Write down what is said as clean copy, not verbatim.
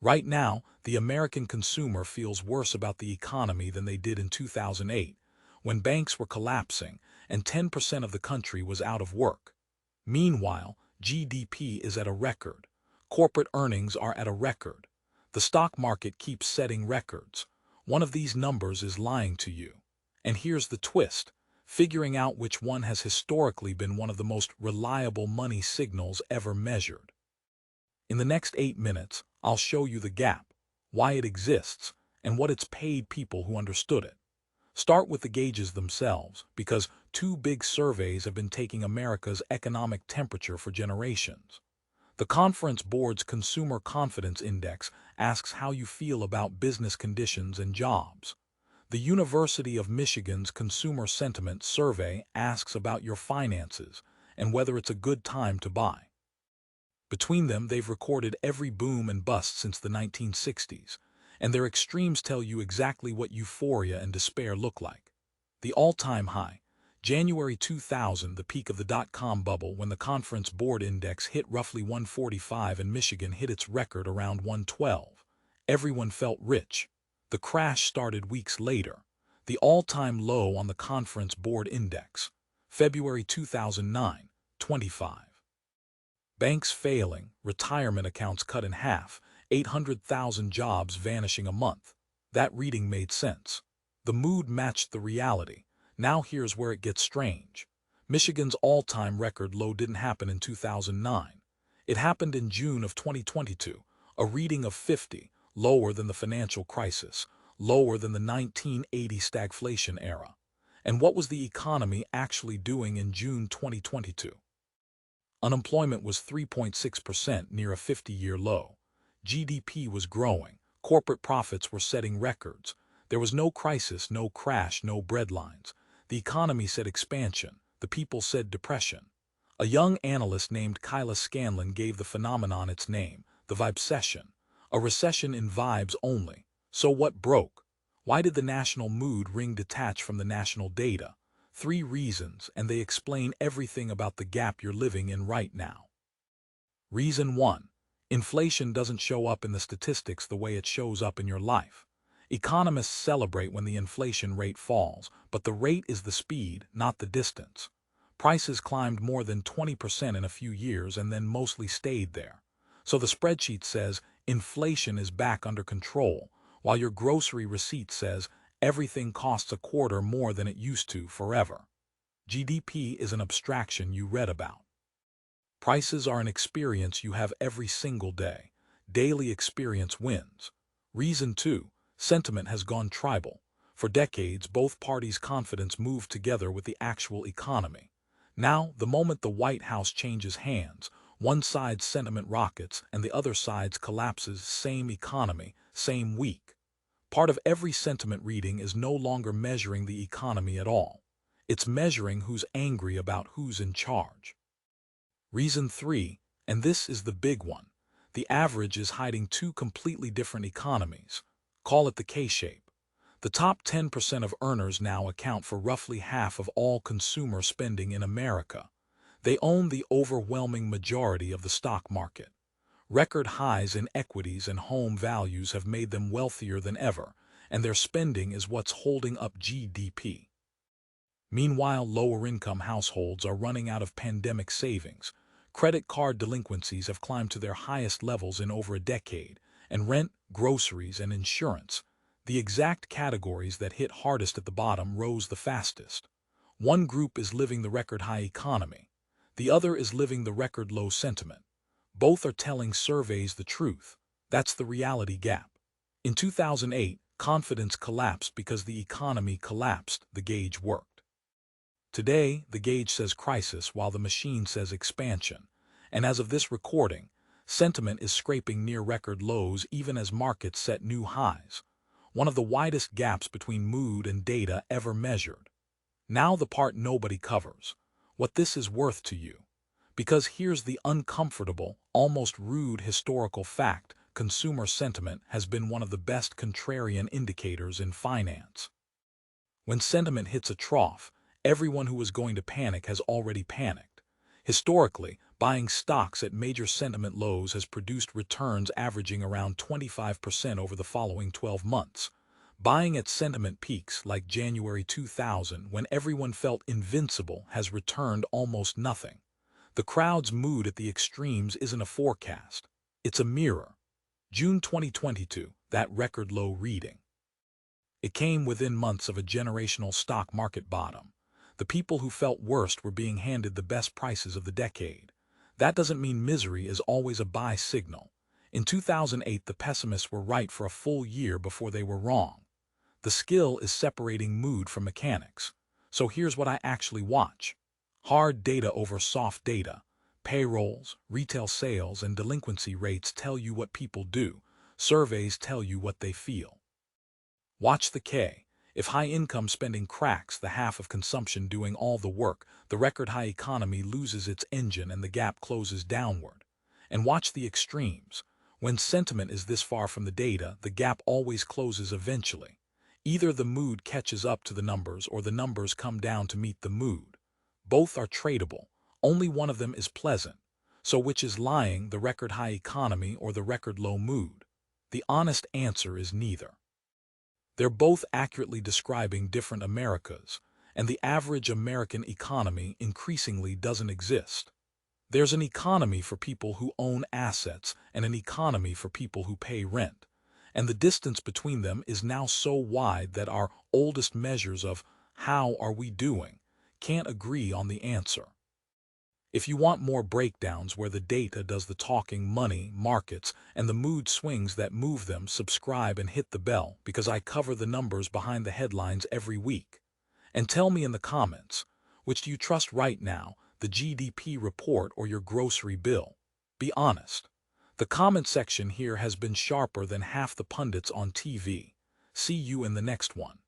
Right now, the American consumer feels worse about the economy than they did in 2008, when banks were collapsing and 10% of the country was out of work. Meanwhile, GDP is at a record. Corporate earnings are at a record. The stock market keeps setting records. One of these numbers is lying to you. And here's the twist: figuring out which one has historically been one of the most reliable money signals ever measured. In the next 8 minutes, I'll show you the gap, why it exists, and what it's paid people who understood it. Start with the gauges themselves, because two big surveys have been taking America's economic temperature for generations. The Conference Board's Consumer Confidence Index asks how you feel about business conditions and jobs. The University of Michigan's Consumer Sentiment Survey asks about your finances and whether it's a good time to buy. Between them, they've recorded every boom and bust since the 1960s, and their extremes tell you exactly what euphoria and despair look like. The all-time high, January 2000, the peak of the dot-com bubble, when the Conference Board Index hit roughly 145 and Michigan hit its record around 112. Everyone felt rich. The crash started weeks later. The all-time low on the Conference Board Index, February 2009, 25. Banks failing, retirement accounts cut in half, 800,000 jobs vanishing a month. That reading made sense. The mood matched the reality. Now here's where it gets strange. Michigan's all-time record low didn't happen in 2009. It happened in June of 2022, a reading of 50, lower than the financial crisis, lower than the 1980 stagflation era. And what was the economy actually doing in June 2022? Unemployment was 3.6%, near a 50-year low. GDP was growing. Corporate profits were setting records. There was no crisis, no crash, no breadlines. The economy said expansion. The people said depression. A young analyst named Kyla Scanlon gave the phenomenon its name, the vibecession. A recession in vibes only. So what broke? Why did the national mood ring detached from the national data? 3 reasons, and they explain everything about the gap you're living in right now. Reason 1. Inflation doesn't show up in the statistics the way it shows up in your life. Economists celebrate when the inflation rate falls, but the rate is the speed, not the distance. Prices climbed more than 20% in a few years and then mostly stayed there. So the spreadsheet says inflation is back under control, while your grocery receipt says everything costs a quarter more than it used to forever. GDP is an abstraction you read about. Prices are an experience you have every single day. Daily experience wins. Reason 2. Sentiment has gone tribal. For decades, both parties' confidence moved together with the actual economy. Now, the moment the White House changes hands, one side's sentiment rockets and the other side's collapses. Same economy, same week. Part of every sentiment reading is no longer measuring the economy at all. It's measuring who's angry about who's in charge. Reason 3, and this is the big one. The average is hiding 2 completely different economies. Call it the K-shape. The top 10% of earners now account for roughly half of all consumer spending in America. They own the overwhelming majority of the stock market. Record highs in equities and home values have made them wealthier than ever, and their spending is what's holding up GDP. Meanwhile, lower-income households are running out of pandemic savings. Credit card delinquencies have climbed to their highest levels in over a decade, and rent, groceries, and insurance, the exact categories that hit hardest at the bottom, rose the fastest. One group is living the record-high economy. The other is living the record-low sentiment. Both are telling surveys the truth. That's the reality gap. In 2008, confidence collapsed because the economy collapsed. The gauge worked. Today, the gauge says crisis while the machine says expansion. And as of this recording, sentiment is scraping near record lows even as markets set new highs. One of the widest gaps between mood and data ever measured. Now the part nobody covers. What this is worth to you. Because here's the uncomfortable, almost rude historical fact: consumer sentiment has been one of the best contrarian indicators in finance. When sentiment hits a trough, everyone who was going to panic has already panicked. Historically, Buying stocks at major sentiment lows has produced returns averaging around 25% over the following 12 months. Buying at sentiment peaks like January 2000, when everyone felt invincible, has returned almost nothing. The crowd's mood at the extremes isn't a forecast. It's a mirror. June 2022, that record low reading. It came within months of a generational stock market bottom. The people who felt worst were being handed the best prices of the decade. That doesn't mean misery is always a buy signal. In 2008, the pessimists were right for a full year before they were wrong. The skill is separating mood from mechanics. So here's what I actually watch. Hard data over soft data. Payrolls, retail sales, and delinquency rates tell you what people do. Surveys tell you what they feel. Watch the K. If high-income spending cracks, the half of consumption doing all the work, the record-high economy loses its engine and the gap closes downward. And watch the extremes. When sentiment is this far from the data, the gap always closes eventually. Either the mood catches up to the numbers or the numbers come down to meet the mood. Both are tradable. Only one of them is pleasant. So which is lying, the record-high economy or the record-low mood? The honest answer is neither. They're both accurately describing different Americas, and the average American economy increasingly doesn't exist. There's an economy for people who own assets and an economy for people who pay rent. And the distance between them is now so wide that our oldest measures of how are we doing can't agree on the answer. If you want more breakdowns where the data does the talking, money, markets, and the mood swings that move them, subscribe and hit the bell, because I cover the numbers behind the headlines every week. And tell me in the comments, which do you trust right now, the GDP report or your grocery bill? Be honest. The comment section here has been sharper than half the pundits on TV. See you in the next one.